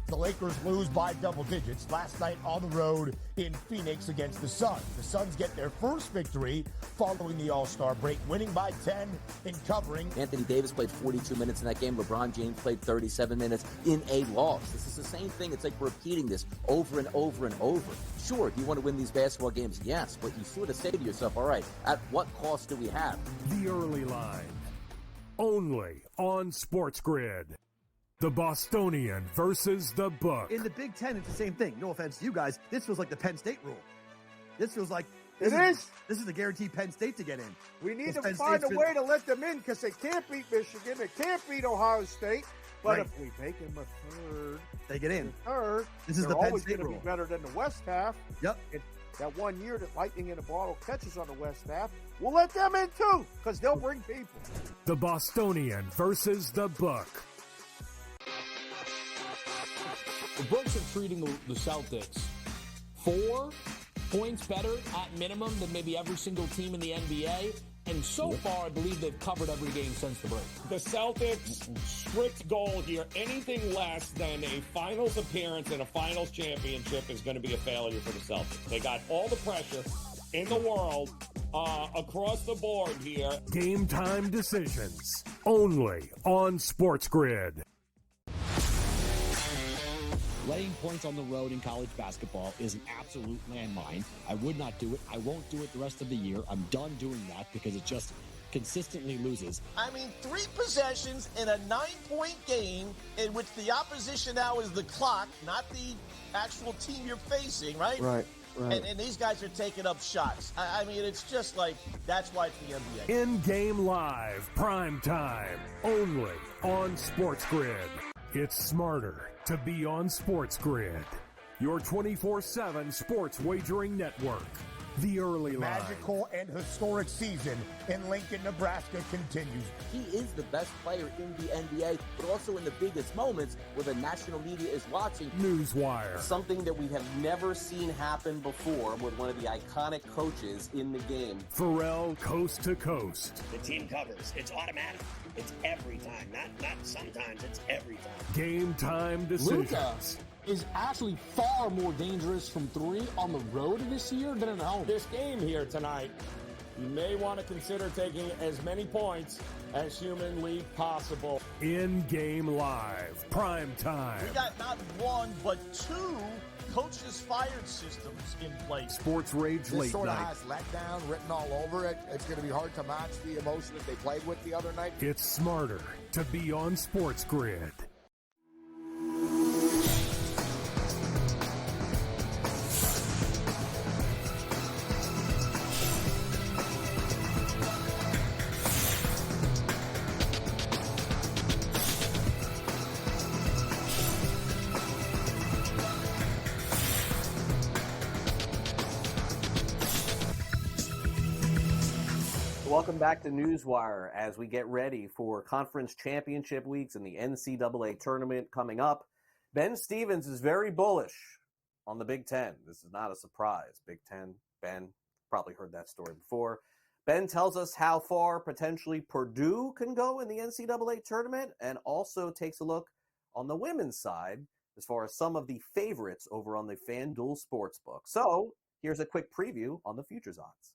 The Lakers lose by double digits last night on the road in Phoenix against the Suns. The Suns get their first victory following the All-Star break, winning by 10 in covering. Anthony Davis played 42 minutes in that game. LeBron James played 37 minutes in a loss. This is the same thing. It's like repeating this over and over and over. Sure, do you want to win these basketball games? Yes, but you sort of say to yourself, all right, at what cost do we have? The early line. Only on SportsGrid. The Bostonian versus the Book. In the Big Ten, it's the same thing. No offense to you guys. This feels like the Penn State rule. This feels like this is the guaranteed Penn State to get in. We need to find a way to let them in because they can't beat Michigan. They can't beat Ohio State. But if we make them a third, they get in. Third, this is the Penn State rule. Be better than the West half. Yep. And that 1 year that lightning in a bottle catches on the West half, we'll let them in too because they'll bring people. The Bostonian versus the Book. The books are treating the Celtics 4 points better at minimum than maybe every single team in the NBA. And so far, I believe they've covered every game since the break. The Celtics' strict goal here, anything less than a finals appearance and a finals championship is going to be a failure for the Celtics. They got all the pressure in the world across the board here. Game time decisions only on SportsGrid. Laying points on the road in college basketball is an absolute landmine. I would not do it. I won't do it the rest of the year. I'm done doing that because it just consistently loses. I mean, 3 possessions in a 9-point game in which the opposition now is the clock, not the actual team you're facing, right? Right. And these guys are taking up shots. I mean, it's just like, that's why it's the NBA. In-game live, prime time, only on SportsGrid. It's smarter to be on SportsGrid, your 24/7 sports wagering network. The early line. Magical and historic season in Lincoln, Nebraska continues. He is the best player in the NBA, but also in the biggest moments where the national media is watching. NewsWire. Something that we have never seen happen before with one of the iconic coaches in the game. Pharrell, coast to coast. The team covers. It's automatic. It's every time. Not sometimes. It's every time. Game time decisions. Luka is actually far more dangerous from 3 on the road this year than at home. This game here tonight, you may want to consider taking as many points as humanly possible. In-game live, prime time. We got not 1, but 2 coaches fired systems in place. Sports Rage This late sort of night. has letdown written all over it. It's going to be hard to match the emotion that they played with the other night. It's smarter to be on SportsGrid. Welcome back to NewsWire as we get ready for conference championship weeks and the NCAA tournament coming up. Ben Stevens is very bullish on the Big Ten. This is not a surprise. Big Ten, Ben, probably heard that story before. Ben tells us how far potentially Purdue can go in the NCAA tournament and also takes a look on the women's side as far as some of the favorites over on the FanDuel Sportsbook. So here's a quick preview on the futures odds.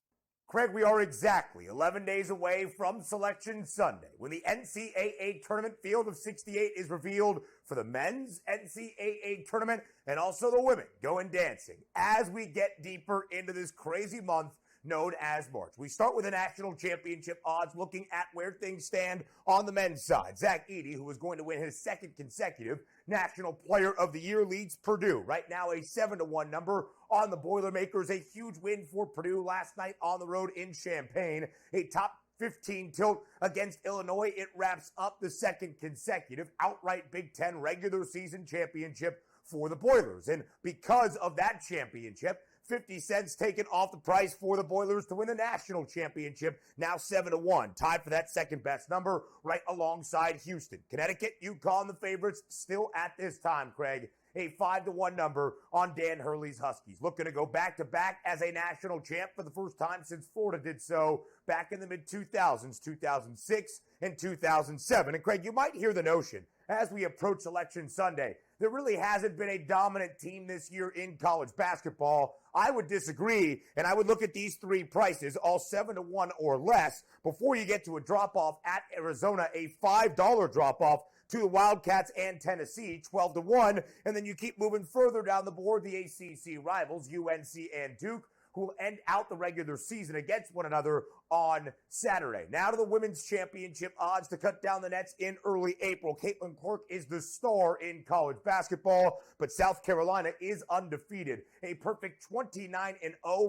Craig, we are exactly 11 days away from Selection Sunday, when the NCAA tournament field of 68 is revealed for the men's NCAA tournament and also the women going dancing as we get deeper into this crazy month known as March. We start with the national championship odds, looking at where things stand on the men's side. Zach Edey, who is going to win his second consecutive National Player of the Year, leads Purdue. Right now, a 7-1 number on the Boilermakers. A huge win for Purdue last night on the road in Champaign. A top 15 tilt against Illinois. It wraps up the second consecutive outright Big Ten regular season championship for the Boilers. And because of that championship, 50 cents taken off the price for the Boilers to win the national championship, now 7-1, tied for that second best number right alongside Houston. Connecticut, UConn, the favorites, still at this time, Craig, a 5-1 number on Dan Hurley's Huskies. Looking to go back-to-back as a national champ for the first time since Florida did so back in the mid-2000s, 2006 and 2007. And Craig, you might hear the notion as we approach Selection Sunday, there really hasn't been a dominant team this year in college basketball. I would disagree, and I would look at these three prices, all 7-1 or less, before you get to a drop-off at Arizona, a $5 drop-off to the Wildcats and Tennessee, 12-1, and then you keep moving further down the board, the ACC rivals, UNC and Duke, who will end out the regular season against one another on Saturday. Now to the women's championship odds to cut down the nets in early April. Caitlin Clark is the star in college basketball, but South Carolina is undefeated. A perfect 29-0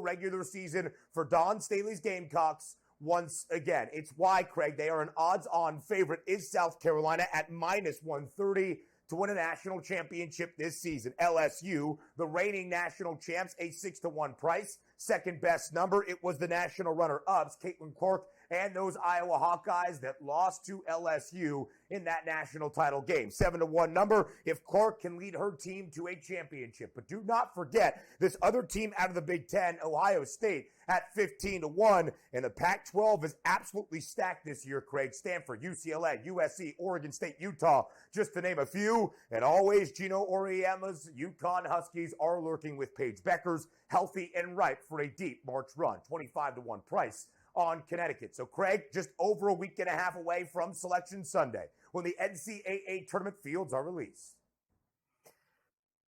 regular season for Dawn Staley's Gamecocks once again. It's why, Craig, they are an odds-on favorite is South Carolina at -130 to win a national championship this season. LSU, the reigning national champs, a 6-1 price. Second best number, it was the national runner-ups, Caitlin Clark and those Iowa Hawkeyes that lost to LSU in that national title game. 7-1 number if Clark can lead her team to a championship. But do not forget this other team out of the Big Ten, Ohio State, at 15-1. And the Pac-12 is absolutely stacked this year, Craig. Stanford, UCLA, USC, Oregon State, Utah, just to name a few. And always Gino Auriemma's UConn Huskies are lurking with Paige Beckers, healthy and ripe for a deep March run. 25-1 price on Connecticut. So, Craig, just over a week and a half away from Selection Sunday when the NCAA tournament fields are released.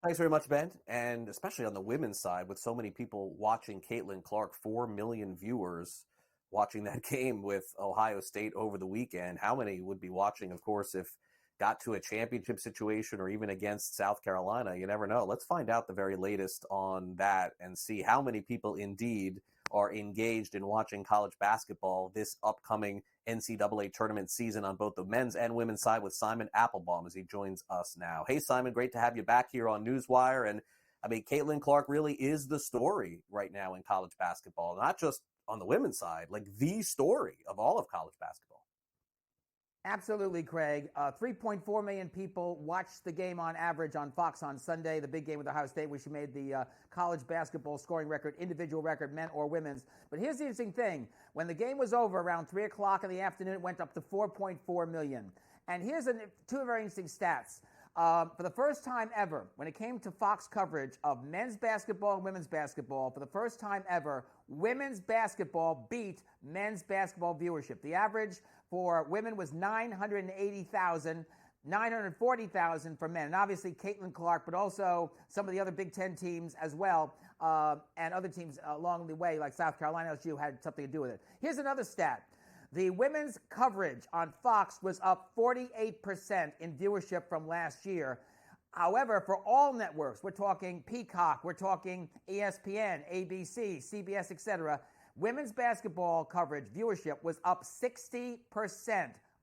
Thanks very much, Ben. And especially on the women's side, with so many people watching Caitlin Clark, 4 million viewers watching that game with Ohio State over the weekend. How many would be watching, of course, if got to a championship situation or even against South Carolina? You never know. Let's find out the very latest on that and see how many people indeed are engaged in watching college basketball this upcoming NCAA tournament season on both the men's and women's side with Simon Applebaum as he joins us now. Hey, Simon, great to have you back here on NewsWire. And I mean, Caitlin Clark really is the story right now in college basketball, not just on the women's side, like the story of all of college basketball. Absolutely, Craig. 3.4 million people watched the game on average on Fox on Sunday, the big game with Ohio State, where she made the college basketball scoring record, individual record, men or women's. But here's the interesting thing. When the game was over around 3 o'clock in the afternoon, it went up to 4.4 million. And here's two very interesting stats. For the first time ever, when it came to Fox coverage of men's basketball and women's basketball, for the first time ever, women's basketball beat men's basketball viewership. The average for women was 980,000, 940,000 for men. And obviously Caitlin Clark, but also some of the other Big Ten teams as well, and other teams along the way, like South Carolina, LSU, had something to do with it. Here's another stat. The women's coverage on Fox was up 48% in viewership from last year. However, for all networks, we're talking Peacock, we're talking ESPN, ABC, CBS, etc., women's basketball coverage viewership was up 60%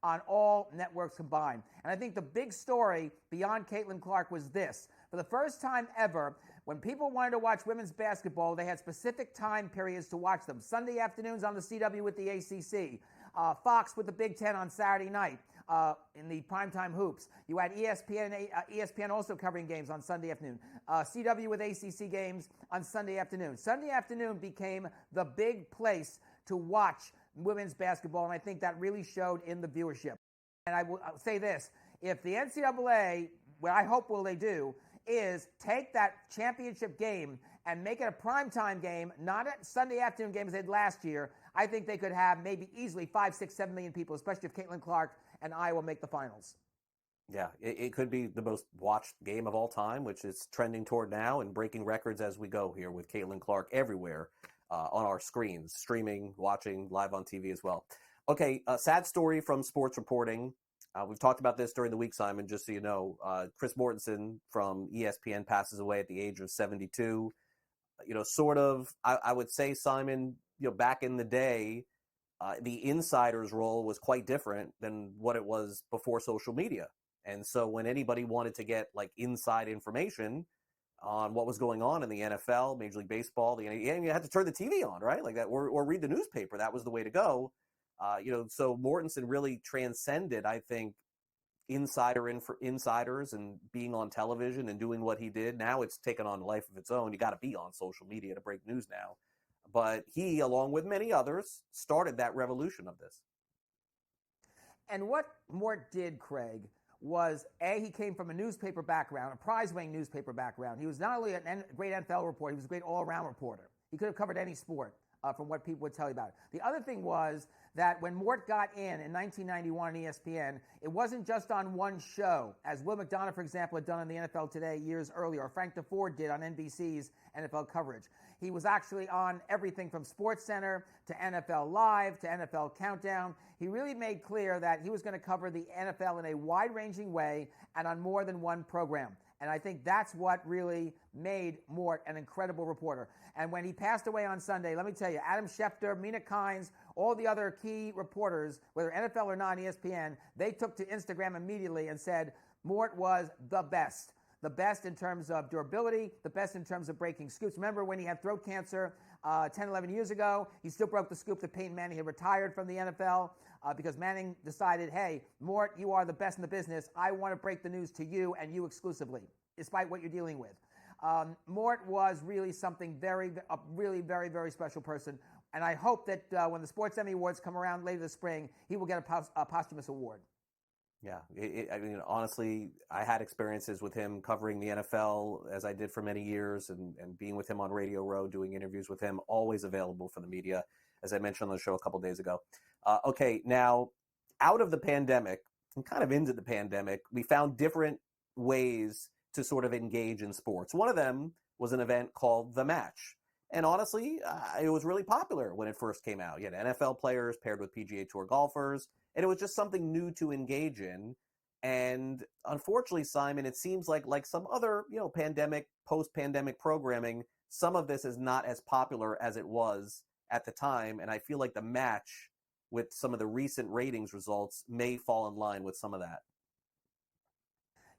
on all networks combined. And I think the big story beyond Caitlin Clark was this. For the first time ever, when people wanted to watch women's basketball, they had specific time periods to watch them. Sunday afternoons on the CW with the ACC, Fox with the Big Ten on Saturday night in the primetime hoops. You had ESPN also covering games on Sunday afternoon. CW with ACC games on Sunday afternoon. Sunday afternoon became the big place to watch women's basketball, and I think that really showed in the viewership. And I'll say this, if the NCAA, what I hope will they do, is take that championship game and make it a primetime game, not a Sunday afternoon game as they did last year, I think they could have maybe easily 5, 6, 7 million people, especially if Caitlin Clark and Iowa make the finals. Yeah, it could be the most watched game of all time, which is trending toward now and breaking records as we go here with Caitlin Clark everywhere on our screens, streaming, watching, live on TV as well. Okay, a sad story from sports reporting. We've talked about this during the week, Simon, just so you know. Chris Mortensen from ESPN passes away at the age of 72. I would say, Simon, back in the day, the insider's role was quite different than what it was before social media. And so when anybody wanted to get inside information on what was going on in the NFL, Major League Baseball, and you had to turn the TV on, right? Like that, or read the newspaper. That was the way to go. So Mortensen really transcended, I think, insiders and being on television and doing what he did. Now it's taken on a life of its own. You got to be on social media to break news now. But he, along with many others, started that revolution of this. And what Mort did, Craig, was, he came from a newspaper background, a prize-winning newspaper background. He was not only a great NFL reporter, he was a great all-around reporter. He could have covered any sport. From what people would tell you about it. The other thing was that when Mort got in 1991 on ESPN, it wasn't just on one show, as Will McDonough, for example, had done on the NFL Today years earlier, or Frank DeFord did on NBC's NFL coverage. He was actually on everything from SportsCenter to NFL Live to NFL Countdown. He really made clear that he was going to cover the NFL in a wide-ranging way and on more than one program. And I think that's what really made Mort an incredible reporter. And when he passed away on Sunday, let me tell you, Adam Schefter, Mina Kimes, all the other key reporters, whether NFL or not, ESPN, they took to Instagram immediately and said Mort was the best. The best in terms of durability, the best in terms of breaking scoops. Remember when he had throat cancer 10, 11 years ago, he still broke the scoop that Peyton Manning had retired from the NFL because Manning decided, hey, Mort, you are the best in the business. I want to break the news to you and you exclusively, despite what you're dealing with. Mort was really really very, very special person. And I hope that when the Sports Emmy Awards come around later this spring, he will get a posthumous award. Yeah, honestly, I had experiences with him covering the NFL as I did for many years and being with him on Radio Row, doing interviews with him, always available for the media, as I mentioned on the show a couple days ago. Okay, now, out of the pandemic and kind of into the pandemic, we found different ways to sort of engage in sports. One of them was an event called The Match. And honestly, it was really popular when it first came out. You had NFL players paired with PGA Tour golfers, and it was just something new to engage in. And unfortunately, Simon, it seems like some other, pandemic, post-pandemic programming, some of this is not as popular as it was at the time. And I feel like The Match, with some of the recent ratings results, may fall in line with some of that.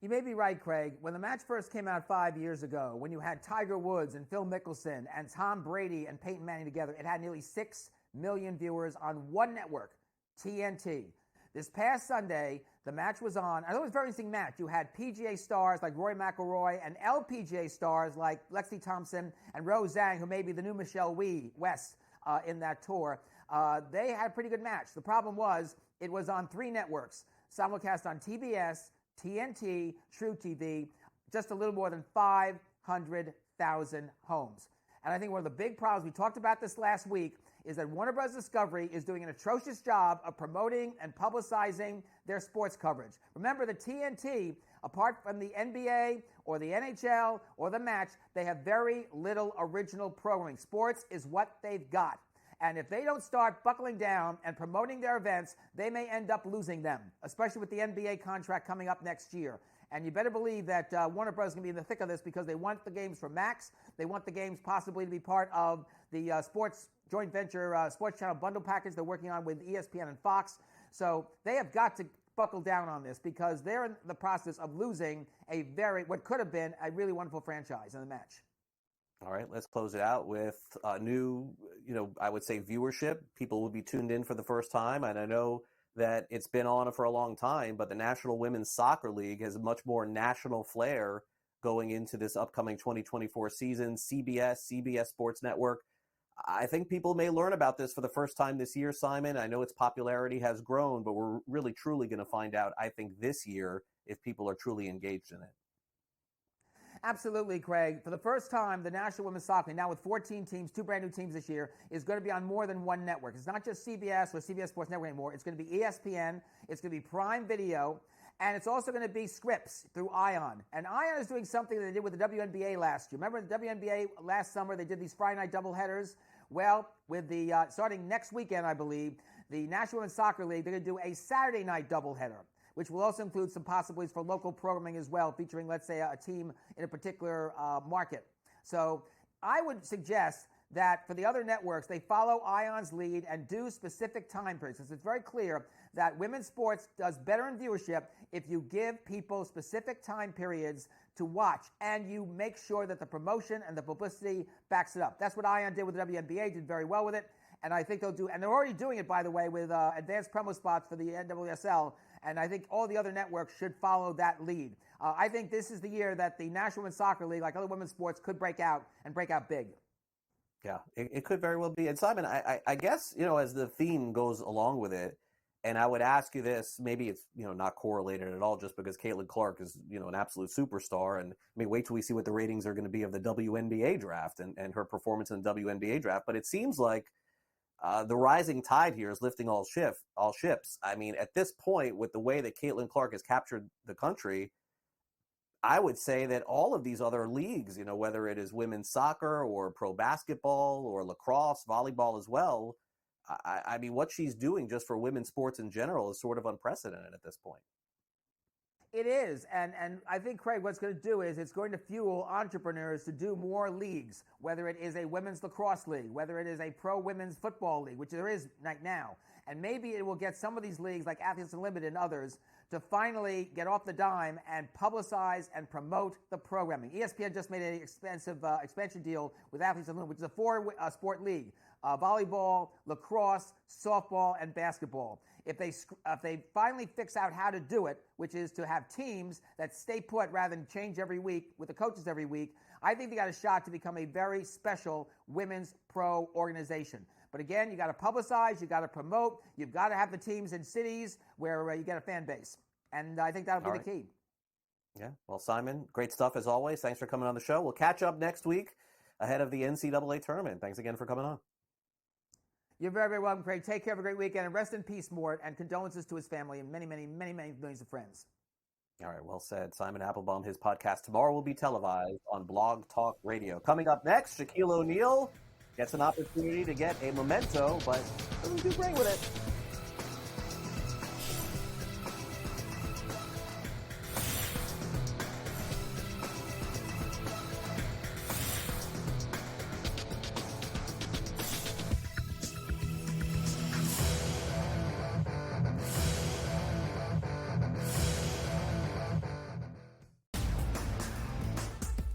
You may be right, Craig. When The Match first came out 5 years ago, when you had Tiger Woods and Phil Mickelson and Tom Brady and Peyton Manning together, it had nearly 6 million viewers on one network, TNT. This past Sunday, The Match was on. I thought it was a very interesting match. You had PGA stars like Rory McIlroy and LPGA stars like Lexi Thompson and Rose Zhang, who may be the new Michelle West in that tour. They had a pretty good match. The problem was it was on 3 networks, simulcast on TBS, TNT, True TV, just a little more than 500,000 homes. And I think one of the big problems, we talked about this last week, is that Warner Bros. Discovery is doing an atrocious job of promoting and publicizing their sports coverage. Remember that TNT, apart from the NBA or the NHL or The Match, they have very little original programming. Sports is what they've got. And if they don't start buckling down and promoting their events, they may end up losing them, especially with the NBA contract coming up next year. And you better believe that Warner Bros. Is going to be in the thick of this because they want the games for Max. They want the games possibly to be part of the sports joint venture sports channel bundle package they're working on with ESPN and Fox. So they have got to buckle down on this because they're in the process of losing what could have been a really wonderful franchise in the match. All right, let's close it out with new, I would say viewership. People will be tuned in for the first time. And I know that it's been on for a long time, but the National Women's Soccer League has much more national flair going into this upcoming 2024 season. CBS Sports Network. I think people may learn about this for the first time this year, Simon. I know its popularity has grown, but we're really, truly going to find out, I think, this year if people are truly engaged in it. Absolutely, Craig. For the first time, the National Women's Soccer League, now with 14 teams, 2 brand new teams this year, is going to be on more than one network. It's not just CBS or CBS Sports Network anymore. It's going to be ESPN. It's going to be Prime Video. And it's also going to be Scripps through ION. And ION is doing something that they did with the WNBA last year. Remember the WNBA last summer, they did these Friday night doubleheaders? Well, with the starting next weekend, I believe, the National Women's Soccer League, they're going to do a Saturday night doubleheader, which will also include some possibilities for local programming as well, featuring, let's say, a team in a particular market. So I would suggest that for the other networks, they follow ION's lead and do specific time periods. Because it's very clear that women's sports does better in viewership if you give people specific time periods to watch and you make sure that the promotion and the publicity backs it up. That's what ION did with the WNBA, did very well with it. And I think they'll do, and they're already doing it, by the way, with advanced promo spots for the NWSL. And I think all the other networks should follow that lead. I think this is the year that the National Women's Soccer League, like other women's sports, could break out and break out big. Yeah, it could very well be. And Simon, I guess, as the theme goes along with it, and I would ask you this, maybe it's, not correlated at all just because Caitlin Clark is, an absolute superstar. And I mean, wait till we see what the ratings are going to be of the WNBA draft and her performance in the WNBA draft. But it seems like the rising tide here is lifting all ships. I mean, at this point, with the way that Caitlin Clark has captured the country, I would say that all of these other leagues, whether it is women's soccer or pro basketball or lacrosse, volleyball as well, I mean, what she's doing just for women's sports in general is sort of unprecedented at this point. It is, and I think, Craig, what's going to do is it's going to fuel entrepreneurs to do more leagues, whether it is a women's lacrosse league, whether it is a pro women's football league, which there is right now, and maybe it will get some of these leagues like Athletes Unlimited and others to finally get off the dime and publicize and promote the programming. ESPN just made an expensive expansion deal with Athletes Unlimited, which is a 4-sport league. Volleyball, lacrosse, softball, and basketball. If they finally fix out how to do it, which is to have teams that stay put rather than change every week with the coaches every week, I think they got a shot to become a very special women's pro organization. But again, you got to publicize, you got to promote, you've got to have the teams in cities where you get a fan base. And I think that'll be the key. Yeah. Well, Simon, great stuff as always. Thanks for coming on the show. We'll catch up next week ahead of the NCAA tournament. Thanks again for coming on. You're very, very welcome, Craig. Take care, have a great weekend, and rest in peace, Mort, and condolences to his family and many, many, many, many millions of friends. All right, well said. Simon Applebaum, his podcast tomorrow will be televised on Blog Talk Radio. Coming up next, Shaquille O'Neal gets an opportunity to get a memento, but doesn't do great with it.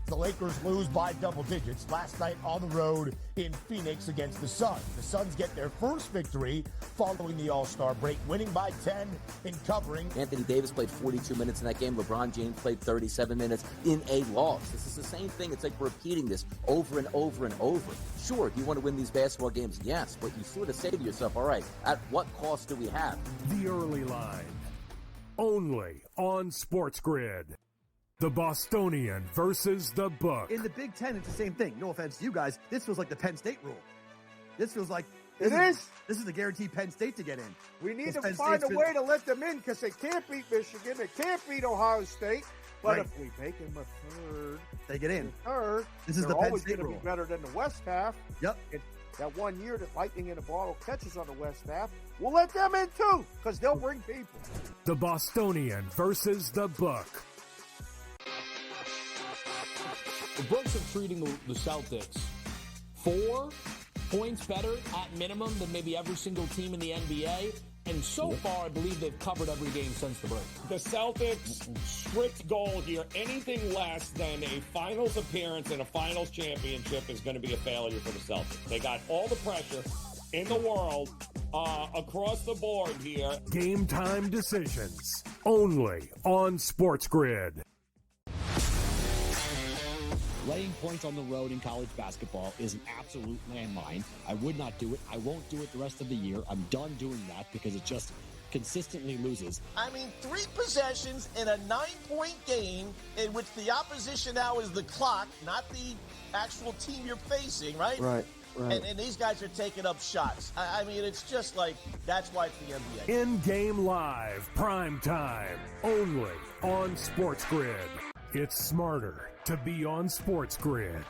The Lakers lose by double digits last night on the road in Phoenix against the Suns. The Suns get their first victory following the All-Star break, winning by 10 in covering. Anthony Davis played 42 minutes in that game. LeBron James played 37 minutes in a loss. This is the same thing. It's like repeating this over and over and over. Sure, do you want to win these basketball games? Yes, but you sort of say to yourself, all right, at what cost do we have? The Early Line, only on SportsGrid. The Bostonian versus the Book. In the Big Ten, it's the same thing. No offense to you guys. This feels like the Penn State rule. This feels like this is the guaranteed Penn State to get in. We need to find a way to let them in because they can't beat Michigan. They can't beat Ohio State. But if we make them a third, they get in. Third, this is the Penn State rule. Be better than the West half. Yep. And that 1 year that Lightning in a Bottle catches on the West half, we'll let them in too because they'll bring people. The Bostonian versus the Book. The books are treating the Celtics 4 points better at minimum than maybe every single team in the NBA, And so far, I believe they've covered every game since the break. The Celtics' strict goal here, anything less than a finals appearance and a finals championship is going to be a failure for the Celtics. They got all the pressure in the world across the board here. Game time decisions only on SportsGrid. Laying points on the road in college basketball is an absolute landmine. I would not do it. I won't do it the rest of the year. I'm done doing that because it just consistently loses. I mean, 3 possessions in a 9-point game in which the opposition now is the clock, not the actual team you're facing, right? Right. And these guys are taking up shots. I mean, it's just like, that's why it's the NBA. In-game live, prime time, only on SportsGrid. It's smarter to be on SportsGrid,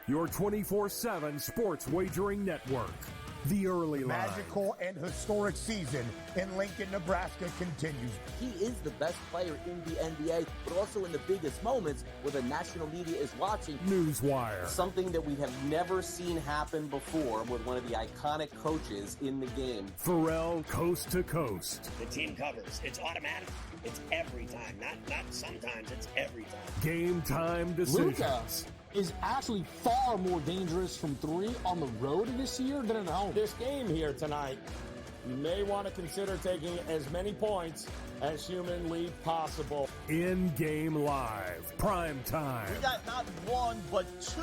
your 24/7 sports wagering network. The early line. Magical and historic season in Lincoln, Nebraska continues. He is the best player in the NBA, but also in the biggest moments where the national media is watching. NewsWire. Something that we have never seen happen before with one of the iconic coaches in the game. Pharrell coast to coast. The team covers. It's automatic. It's every time. Not sometimes. It's every time. Game time decisions. Luka is actually far more dangerous from 3 on the road this year than at home. This game here tonight, you may want to consider taking as many points as humanly possible. In-game live, prime time. We got not 1, but 2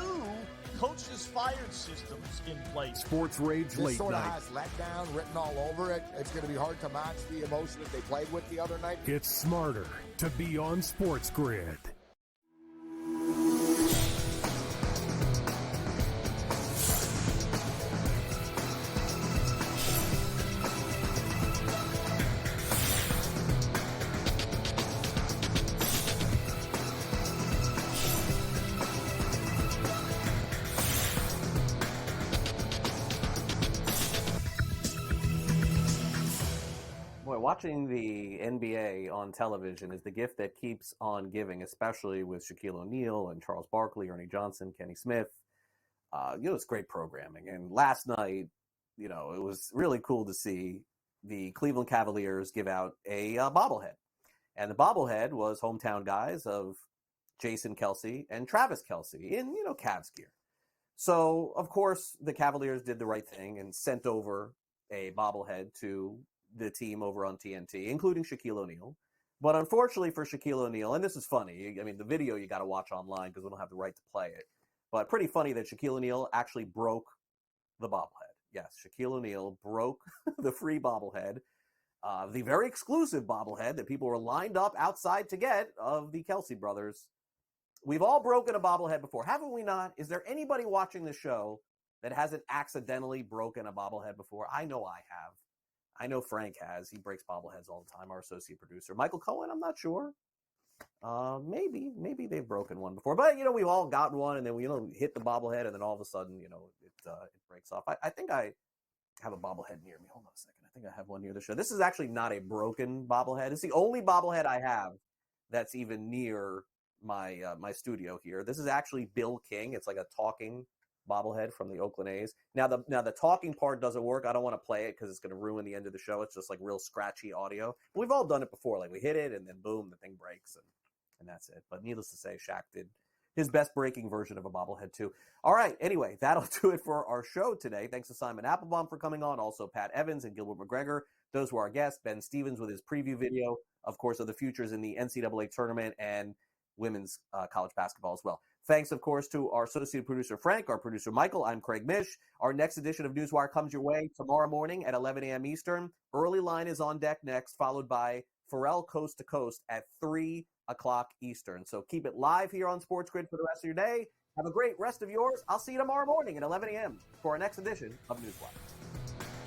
coaches fired systems in place. Sports Rage This late sort of night. has letdown written all over it. It's going to be hard to match the emotion that they played with the other night. It's smarter to be on SportsGrid. Watching the NBA on television is the gift that keeps on giving, especially with Shaquille O'Neal and Charles Barkley, Ernie Johnson, Kenny Smith. It's great programming. And last night, it was really cool to see the Cleveland Cavaliers give out a bobblehead. And the bobblehead was hometown guys of Jason Kelce and Travis Kelce in, Cavs gear. So, of course, the Cavaliers did the right thing and sent over a bobblehead to the team over on TNT, including Shaquille O'Neal. But unfortunately for Shaquille O'Neal, and this is funny, I mean, the video you got to watch online because we don't have the right to play it, but pretty funny that Shaquille O'Neal actually broke the bobblehead. Yes, Shaquille O'Neal broke the free bobblehead, the very exclusive bobblehead that people were lined up outside to get of the Kelce brothers. We've all broken a bobblehead before, haven't we not? Is there anybody watching the show that hasn't accidentally broken a bobblehead before? I know I have. I know Frank has. He breaks bobbleheads all the time, our associate producer. Michael Cohen, I'm not sure. Maybe they've broken one before. But, we've all gotten one, and then we hit the bobblehead, and then all of a sudden, it breaks off. I think I have a bobblehead near me. Hold on a second. I think I have one near the show. This is actually not a broken bobblehead. It's the only bobblehead I have that's even near my studio here. This is actually Bill King. It's like a talking bobblehead from the Oakland A's. Now the talking part doesn't work. I don't want to play it because it's going to ruin the end of the show. It's just like real scratchy audio. But we've all done it before. Like we hit it and then boom, the thing breaks and that's it. But needless to say, Shaq did his best breaking version of a bobblehead too. All right. Anyway, that'll do it for our show today. Thanks to Simon Applebaum for coming on. Also Pat Evans and Gilbert McGregor. Those were our guests. Ben Stevens with his preview video, of course, of the futures in the NCAA tournament and women's college basketball as well. Thanks, of course, to our associate producer, Frank, our producer, Michael. I'm Craig Mish. Our next edition of NewsWire comes your way tomorrow morning at 11 a.m. Eastern. Early line is on deck next, followed by Pharrell Coast to Coast at 3 o'clock Eastern. So keep it live here on SportsGrid for the rest of your day. Have a great rest of yours. I'll see you tomorrow morning at 11 a.m. for our next edition of NewsWire.